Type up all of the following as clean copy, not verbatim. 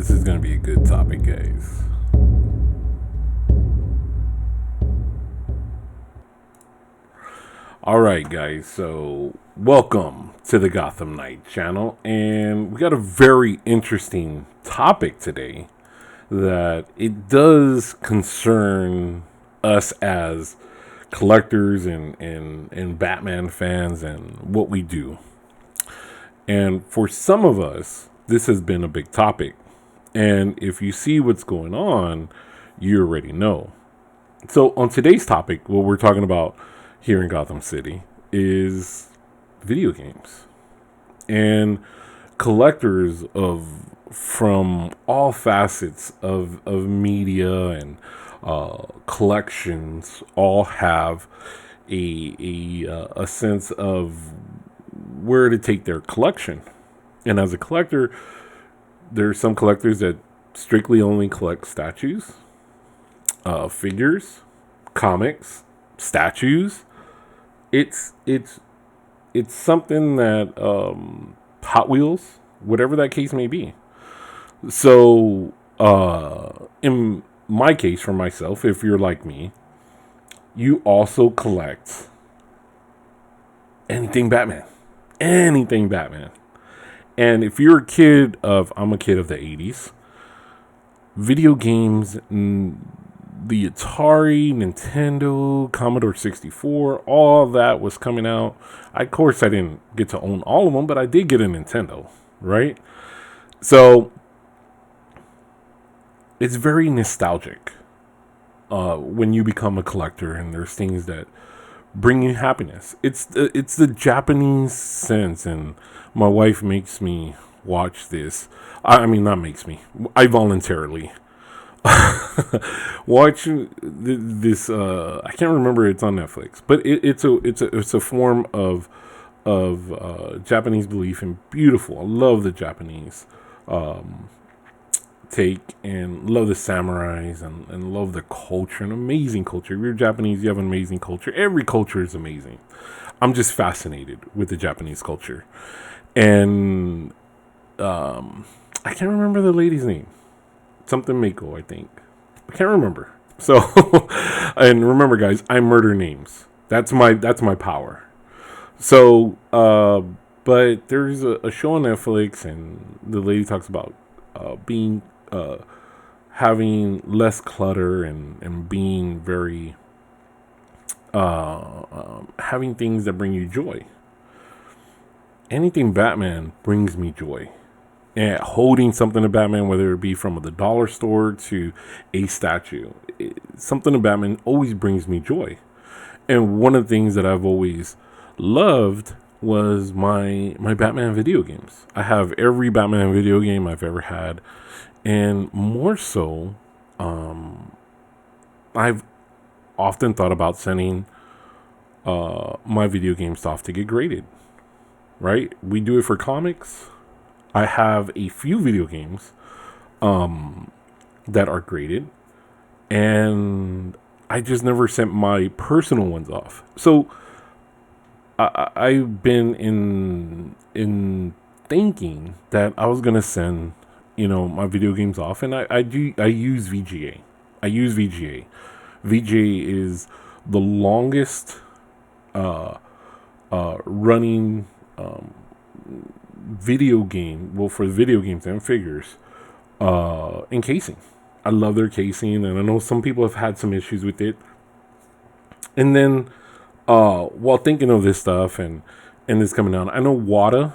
This is going to be a good topic, guys. Alright, guys, so welcome to the Gotham Knight channel, and we got a very interesting topic today that it does concern us as collectors and Batman fans and what we do. And for some of us, this has been a big topic. And if you see what's going on, you already know. So on today's topic, what we're talking about here in Gotham City is video games. And collectors from all facets of media and collections all have a sense of where to take their collection. And as a collector, there's some collectors that strictly only collect statues, figures, comics, statues. It's something that Hot Wheels, whatever that case may be. So in my case, for myself, if you're like me, you also collect anything Batman. Anything Batman. And if you're a kid I'm a kid of the 80s, video games, the Atari, Nintendo, Commodore 64, all that was coming out. Of course, I didn't get to own all of them, but I did get a Nintendo, right? So it's very nostalgic when you become a collector, and there's things that bring you happiness. It's the Japanese sense, and my wife makes me watch this. I mean, not makes me. I voluntarily watch this. I can't remember. It's on Netflix, but it's a form of Japanese belief, and beautiful. I love the Japanese take, and love the samurais, and love the culture, an amazing culture. If you're Japanese, you have an amazing culture. Every culture is amazing. I'm just fascinated with the Japanese culture. And I can't remember the lady's name. Something Mako, I think. I can't remember. So, and remember, guys, I murder names. That's my power. So, but there's a show on Netflix, and the lady talks about having less clutter and being very having things that bring you joy. Anything Batman brings me joy. And holding something to Batman, whether it be from the dollar store to a statue, something to Batman always brings me joy. And one of the things that I've always loved was my Batman video games. I have every Batman video game I've ever had. And more so, I've often thought about sending my video games off to get graded. Right? We do it for comics. I have a few video games that are graded, and I just never sent my personal ones off. So I've been in thinking that I was gonna send my video games off, and I use VGA. I use VGA. VGA is the longest running video game, well, for video games and figures, in casing. I love their casing, and I know some people have had some issues with it. And then while thinking of this stuff and this coming out, I know Wata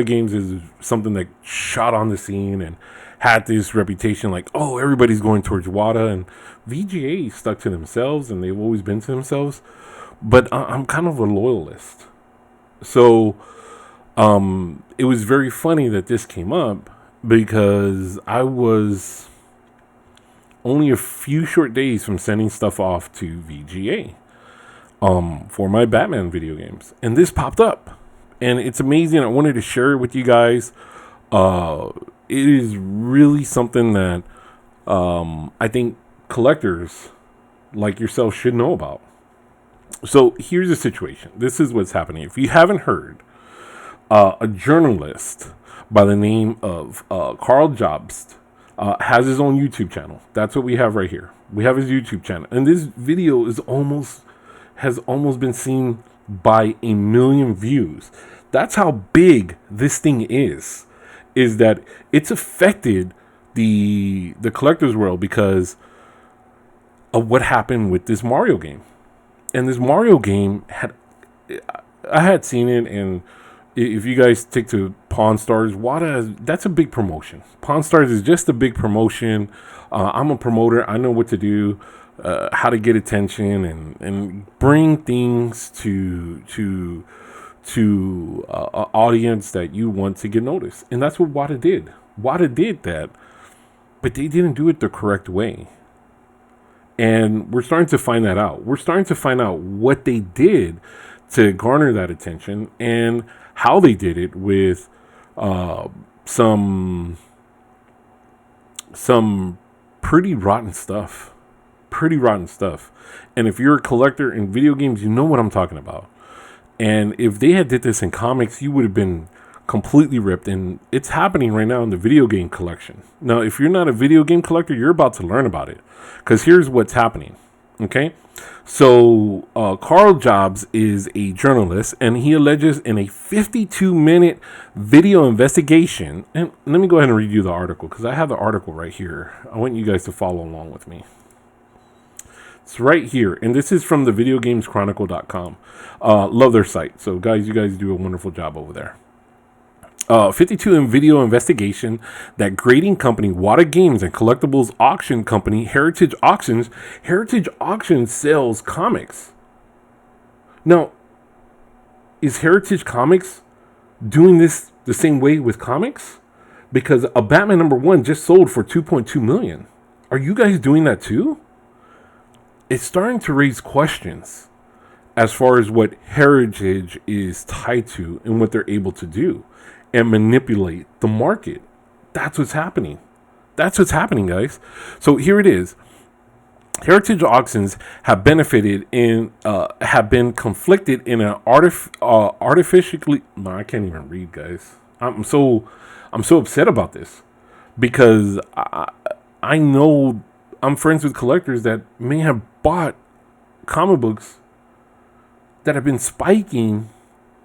Games is something that shot on the scene and had this reputation like, oh, everybody's going towards Wata, and VGA stuck to themselves, and they've always been to themselves. But I'm kind of a loyalist. So it was very funny that this came up, because I was only a few short days from sending stuff off to VGA for my Batman video games. And this popped up. And it's amazing. I wanted to share it with you guys. It is really something that I think collectors like yourself should know about. So here's the situation. This is what's happening. If you haven't heard, A journalist by the name of Karl Jobst has his own YouTube channel. That's what we have right here. We have his YouTube channel, and this video has almost been seen by 1 million views. That's how big this thing is. Is that it's affected the collector's world because of what happened with this Mario game. And this Mario game I had seen it, and if you guys take to Pawn Stars, that's a big promotion. Pawn Stars is just a big promotion. I'm a promoter. I know what to do, how to get attention, and bring things to an audience that you want to get noticed. And that's what Wata did. Wata did that, but they didn't do it the correct way. And we're starting to find that out. We're starting to find out what they did to garner that attention and how they did it with some pretty rotten stuff. Pretty rotten stuff. And if you're a collector in video games, you know what I'm talking about. And if they had did this in comics, you would have been completely ripped. And it's happening right now in the video game collection. Now, if you're not a video game collector, you're about to learn about it. Because here's what's happening. Okay? So, Karl Jobst is a journalist, and he alleges in a 52-minute video investigation. And let me go ahead and read you the article, because I have the article right here. I want you guys to follow along with me. It's right here, and this is from the videogameschronicle.com. Love their site. So, guys, you guys do a wonderful job over there. 52 in video investigation that grading company Wata Games and collectibles auction company Heritage Auctions sells comics. Now, is Heritage Comics doing this the same way with comics? Because a Batman #1 just sold for $2.2 million. Are you guys doing that too? It's starting to raise questions as far as what Heritage is tied to and what they're able to do and manipulate the market. That's what's happening. That's what's happening, guys. So here it is. Heritage auctions have benefited in, have been conflicted in an artificially. No, I can't even read, guys. I'm so upset about this because I know I'm friends with collectors that may have bought comic books that have been spiking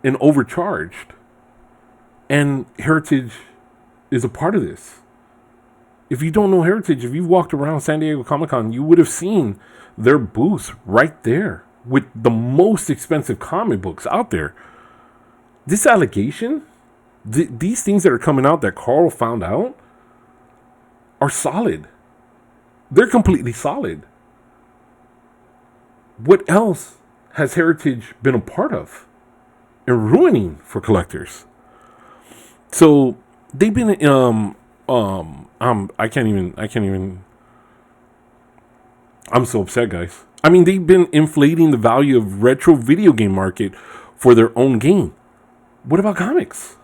and overcharged. And Heritage is a part of this. If you don't know Heritage, if you walked around San Diego Comic-Con, you would have seen their booth right there with the most expensive comic books out there. This allegation, these things that are coming out that Karl found out are solid. They're completely solid. What else has Heritage been a part of and ruining for collectors? So they've been I can't even I'm so upset, guys. I mean, they've been inflating the value of retro video game market for their own gain. What about comics?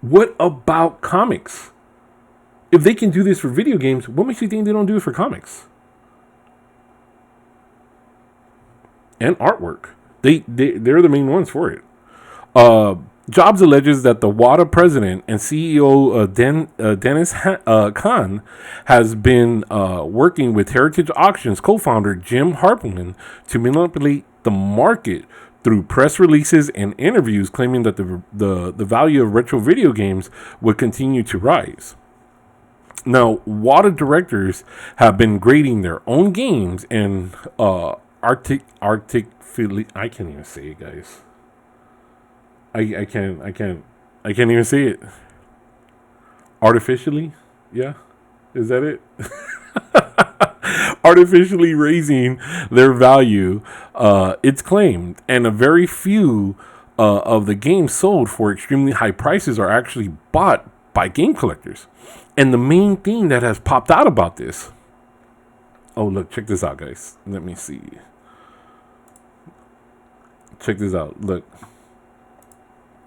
What about comics? If they can do this for video games, what makes you think they don't do it for comics? And artwork. They're the main ones for it. Jobs alleges that the Wata president and CEO Dennis Khan has been working with Heritage Auctions co-founder Jim Harpman to manipulate the market through press releases and interviews, claiming that the value of retro video games would continue to rise. Now, Wata directors have been grading their own games and I can't even say it, guys. I can't even say it. Artificially? Yeah? Is that it? Artificially raising their value, it's claimed. And a very few of the games sold for extremely high prices are actually bought by game collectors. And the main thing that has popped out about this. Oh, look, check this out, guys. Let me see. Check this out. Look.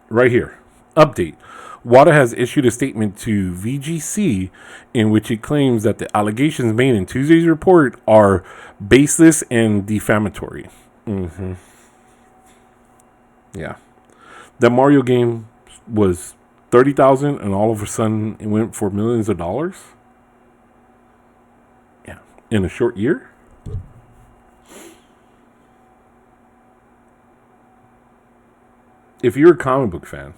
Right here. Update. Wata has issued a statement to VGC in which it claims that the allegations made in Tuesday's report are baseless and defamatory. Yeah. The Mario game was 30,000, and all of a sudden it went for millions of dollars. Yeah, in a short year. If you're a comic book fan,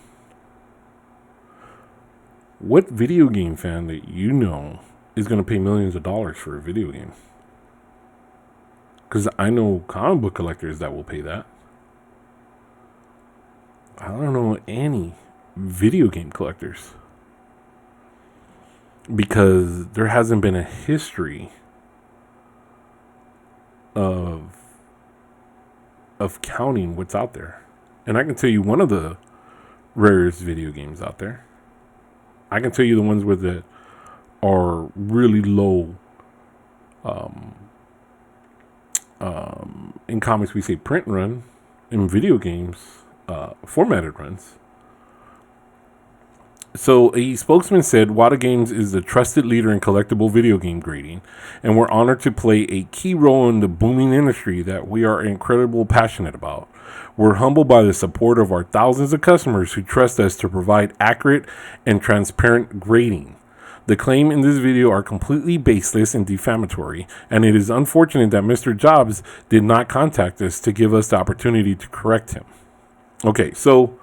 what video game fan that you know is going to pay millions of dollars for a video game? Because I know comic book collectors that will pay that. I don't know any video game collectors, because there hasn't been a history of counting what's out there. And I can tell you one of the rarest video games out there. I can tell you the ones with that are really low. In comics, we say print run. In video games, formatted runs. So a spokesman said, Wata Games is the trusted leader in collectible video game grading, and we're honored to play a key role in the booming industry that we are incredibly passionate about. We're humbled by the support of our thousands of customers who trust us to provide accurate and transparent grading. The claims in this video are completely baseless and defamatory, and it is unfortunate that Mr. Jobs did not contact us to give us the opportunity to correct him. Okay, so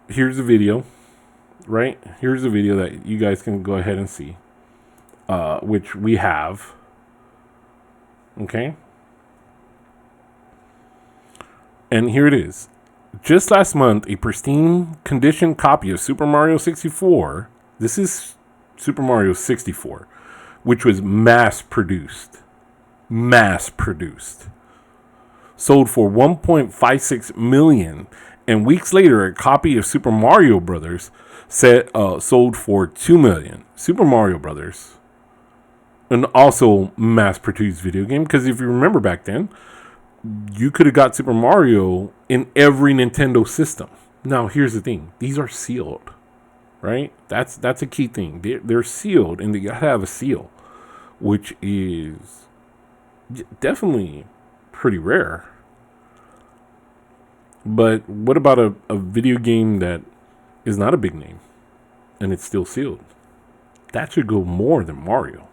here's the video, right? Here's the video that you guys can go ahead and see, which we have. Okay. And here it is. Just last month, a pristine condition copy of Super Mario 64, this is Super Mario 64, which was mass produced, sold for $1.56 million. And weeks later, a copy of Super Mario Brothers sold for $2 million. Super Mario Brothers, an also mass-produced video game, because if you remember back then, you could have got Super Mario in every Nintendo system. Now, here's the thing. These are sealed, right? That's a key thing. They're sealed, and they got to have a seal, which is definitely pretty rare. But what about a video game that is not a big name and it's still sealed? That should go more than Mario.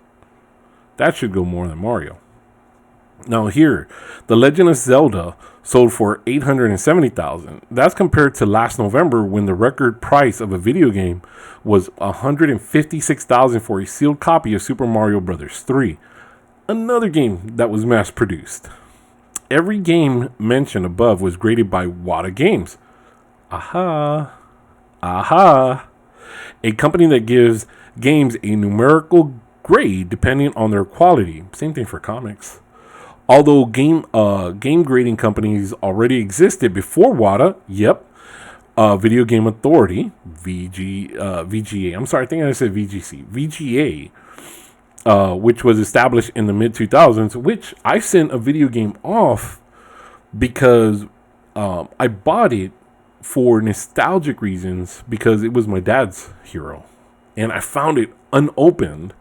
Now here, The Legend of Zelda sold for $870,000. That's compared to last November, when the record price of a video game was $156,000 for a sealed copy of Super Mario Bros. 3, another game that was mass produced. Every game mentioned above was graded by Wata Games. Aha. A company that gives games a numerical grade depending on their quality. Same thing for comics. Although game grading companies already existed before Wata, Video Game Authority, VGA. I'm sorry, I think I said VGC. VGA, which was established in the mid-2000s, which I sent a video game off because I bought it for nostalgic reasons, because it was my dad's hero. And I found it unopened,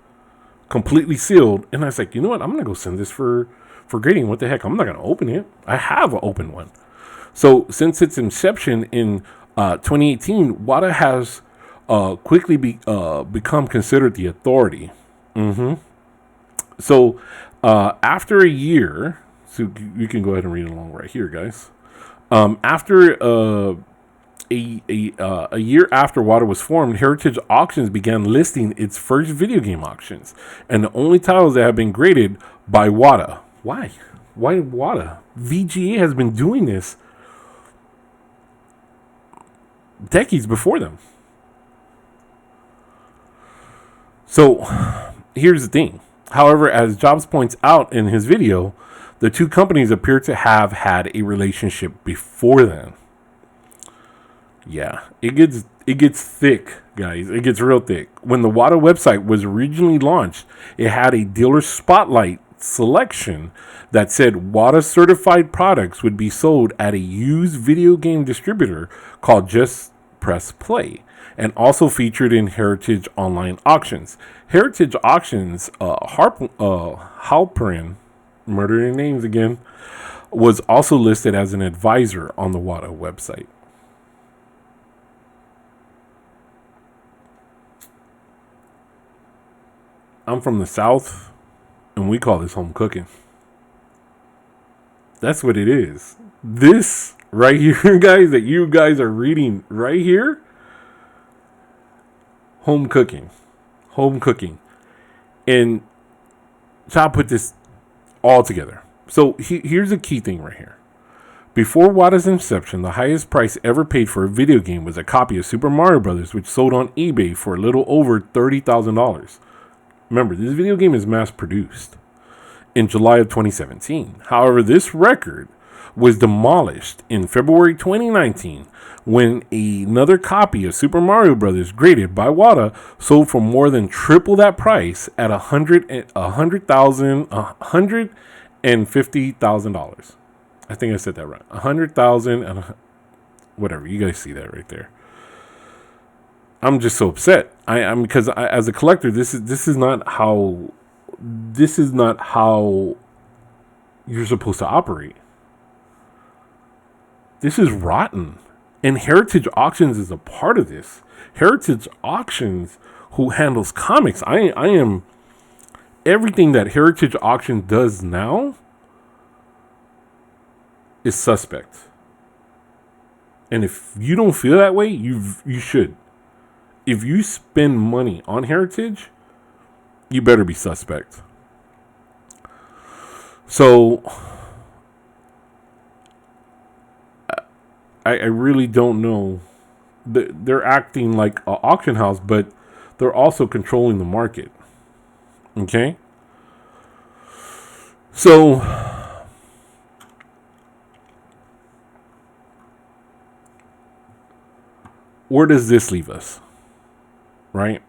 completely sealed. And I was like, you know what? I'm going to go send this for grading. What the heck? I'm not going to open it. I have an open one. So since its inception in 2018, Wata has quickly become considered the authority. So after a year, so you can go ahead and read along right here, guys. After a year after Wata was formed, Heritage Auctions began listing its first video game auctions, and the only titles that have been graded by Wata. Why Wata? VGA has been doing this decades before them. So here's the thing. However, as Jobs points out in his video, the two companies appear to have had a relationship before then. Yeah, it gets thick, guys. It gets real thick. When the Wata website was originally launched, it had a dealer spotlight selection that said Wata certified products would be sold at a used video game distributor called Just Press Play, and also featured in Heritage Online Auctions. Heritage Auctions, Halperin, murdering names again, was also listed as an advisor on the Wata website. I'm from the South, and we call this home cooking. That's what it is. This right here, guys, that you guys are reading right here, home cooking. Home cooking. And so I'll put this all together. So here's a key thing right here. Before Wata's inception, the highest price ever paid for a video game was a copy of Super Mario Bros., which sold on eBay for a little over $30,000. Remember, this video game is mass produced in July of 2017. However, this record was demolished in February 2019 when another copy of Super Mario Bros. Graded by Wata sold for more than triple that price at $150,000. I think I said that right. 100,000 and whatever. You guys see that right there. I'm just so upset. I'm because as a collector, this is not how you're supposed to operate. This is rotten. And Heritage Auctions is a part of this. Heritage Auctions, who handles comics, I am everything that Heritage Auction does now is suspect. And if you don't feel that way, you should. If you spend money on Heritage, you better be suspect. So I really don't know. They're acting like an auction house, but they're also controlling the market. Okay? So where does this leave us? Right?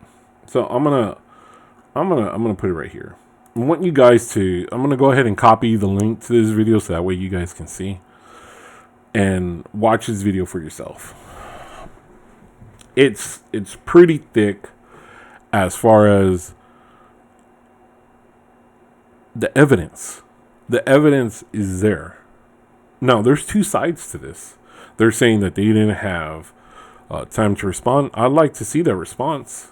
So I'm gonna put it right here. I want you guys to, I'm gonna go ahead and copy the link to this video so that way you guys can see and watch this video for yourself. It's pretty thick as far as the evidence. The evidence is there. Now, there's two sides to this. They're saying that they didn't have time to respond. I'd like to see their response.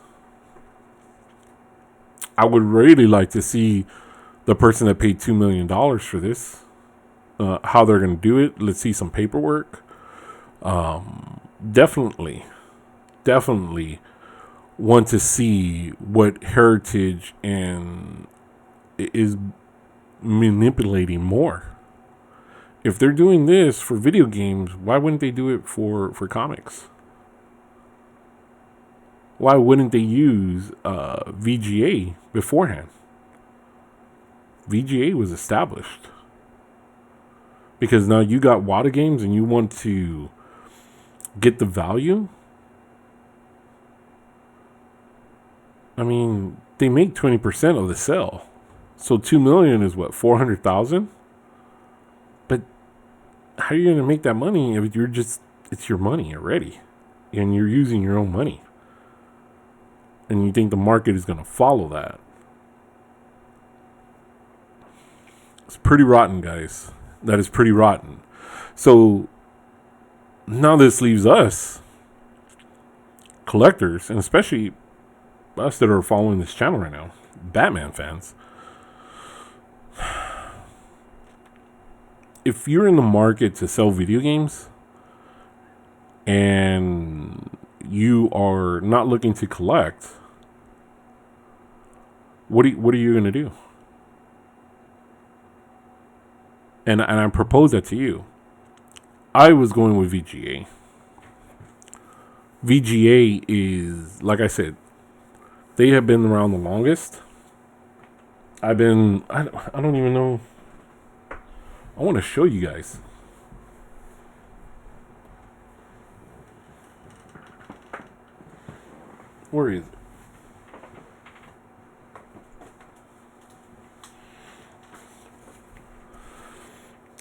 I would really like to see the person that paid $2 million for this. How they're going to do it. Let's see some paperwork. Definitely want to see what Heritage and is manipulating more. If they're doing this for video games, why wouldn't they do it for comics? Why wouldn't they use VGA beforehand? VGA was established. Because now you got Wata Games and you want to get the value. I mean, they make 20% of the sale. So 2 million is what, 400,000? But how are you going to make that money if you're just, it's your money already and you're using your own money? And you think the market is going to follow that? It's pretty rotten, guys. That is pretty rotten. So now this leaves us, collectors, and especially us that are following this channel right now, Batman fans. If you're in the market to sell video games and you are not looking to collect, what are you going to do? And I propose that to you. I was going with VGA. VGA is, like I said, they have been around the longest. I don't even know. I want to show you guys. Where is it?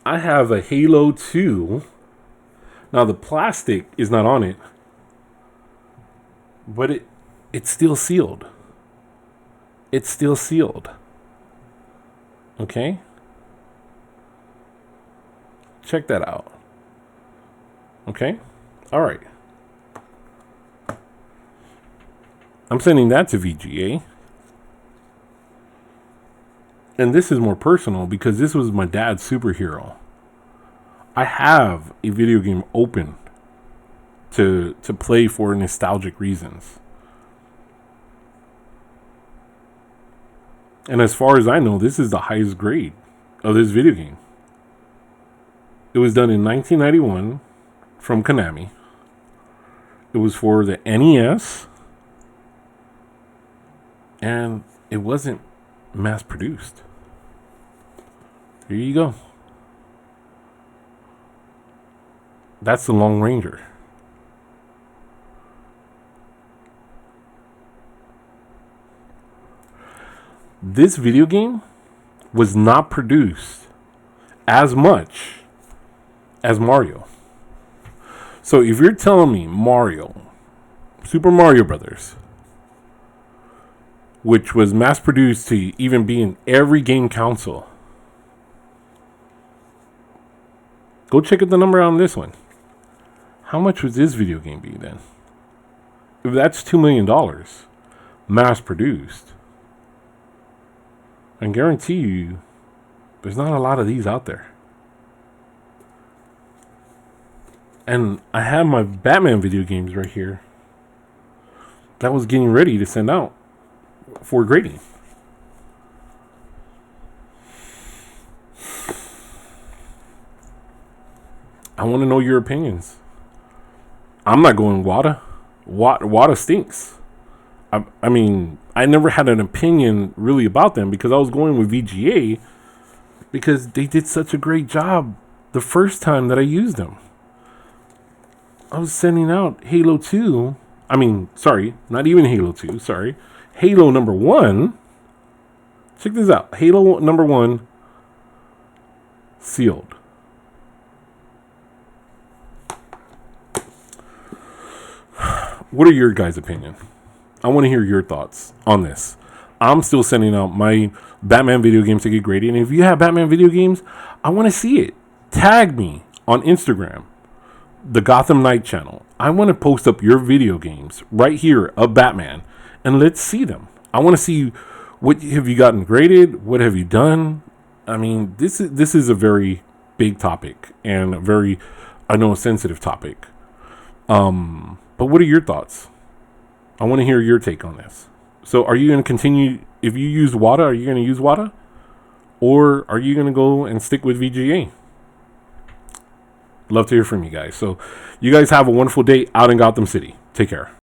I have a Halo 2. Now the plastic is not on it, but it's still sealed. It's still sealed. Okay? Check that out. Okay? All right. I'm sending that to VGA. And this is more personal because this was my dad's superhero. I have a video game open to play for nostalgic reasons. And as far as I know, this is the highest grade of this video game. It was done in 1991 from Konami. It was for the NES. And it wasn't mass produced. Here you go. That's the Long Ranger. This video game was not produced as much as Mario. So if you're telling me Mario, Super Mario Brothers, which was mass produced to even be in every game console, go check out the number on this one. How much would this video game be then? If that's $2 million mass produced, I guarantee you there's not a lot of these out there. And I have my Batman video games right here that was getting ready to send out for grading. I want to know your opinions. I'm not going Wata. Wata stinks. I mean, I never had an opinion really about them because I was going with VGA because they did such a great job the first time that I used them. I was sending out Halo 2. I mean, sorry, not even Halo 2, sorry. Halo number 1. Check this out. Halo number 1 sealed. What are your guys' opinion? I want to hear your thoughts on this. I'm still sending out my Batman video games to get graded. And if you have Batman video games, I want to see it. Tag me on Instagram, the Gotham Knight channel. I want to post up your video games right here of Batman, and let's see them. I want to see what have you gotten graded. What have you done? I mean, this is a very big topic and a very, I know, sensitive topic. But what are your thoughts? I want to hear your take on this. So are you going to continue, if you use Wata, are you going to use Wata? Or are you going to go and stick with VGA? Love to hear from you guys. So you guys have a wonderful day out in Gotham City. Take care.